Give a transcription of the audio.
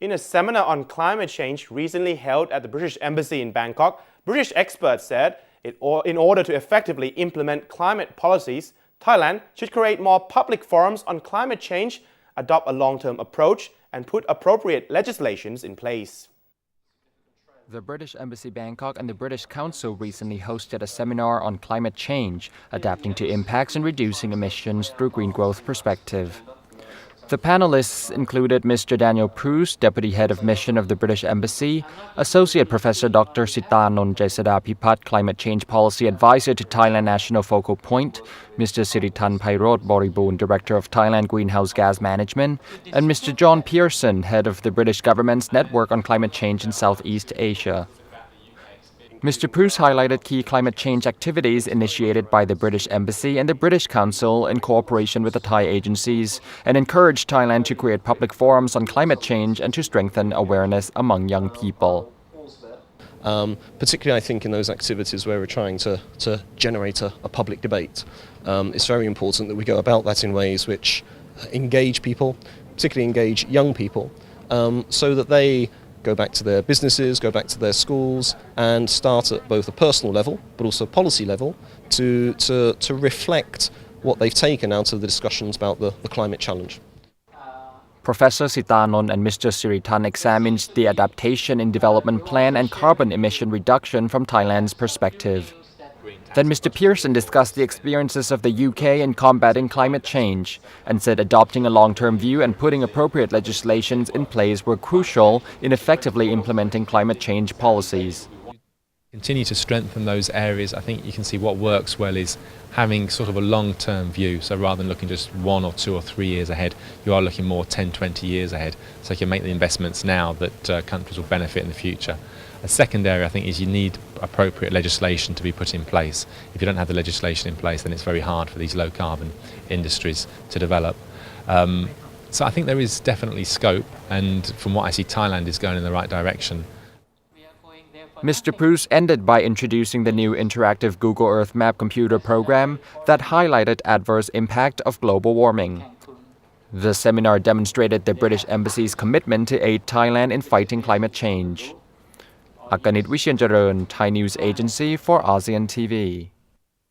In a seminar on climate change recently held at the British Embassy in Bangkok, British experts said in order to effectively implement climate policies, Thailand should create more public forums on climate change, adopt a long-term approach, and put appropriate legislations in place. The British Embassy Bangkok and the British Council recently hosted a seminar on climate change, adapting to impacts and reducing emissions through green growth perspective. The panelists included Mr. Daniel Pruce, Deputy Head of Mission of the British Embassy, Associate Professor Dr. Sitanon Jaisadapipat, Climate Change Policy Advisor to Thailand National Focal Point, Mr. Siritan Pairot Boriboon, Director of Thailand Greenhouse Gas Management, and Mr. John Pearson, Head of the British Government's Network on Climate Change in Southeast Asia. Mr. Pruce highlighted key climate change activities initiated by the British Embassy and the British Council in cooperation with the Thai agencies and encouraged Thailand to create public forums on climate change and to strengthen awareness among young people. Particularly, I think, in those activities where we're trying to generate a public debate. It's very important that we go about that in ways which engage people, particularly engage young people, so that they go back to their businesses, go back to their schools, and start at both a personal level, but also policy level, to reflect what they've taken out of the discussions about the climate challenge. Professor Sitanon and Mr. Siritan examined the adaptation in development plan and carbon emission reduction from Thailand's perspective. Then Mr. Pearson discussed the experiences of the UK in combating climate change and said adopting a long-term view and putting appropriate legislations in place were crucial in effectively implementing climate change policies. Continue to strengthen those areas. I think you can see what works well is having sort of a long-term view. So rather than looking just 1 or 2 or 3 years ahead, you are looking more 10, 20 years ahead. So you can make the investments now that countries will benefit in the future. A second area, I think, is you need appropriate legislation to be put in place. If you don't have the legislation in place, then it's very hard for these low-carbon industries to develop. So I think there is definitely scope, and from what I see, Thailand is going in the right direction. Mr. Pruce ended by introducing the new interactive Google Earth Map computer program that highlighted adverse impact of global warming. The seminar demonstrated the British Embassy's commitment to aid Thailand in fighting climate change. Akanit Wishenjaran, Thai News Agency for ASEAN TV.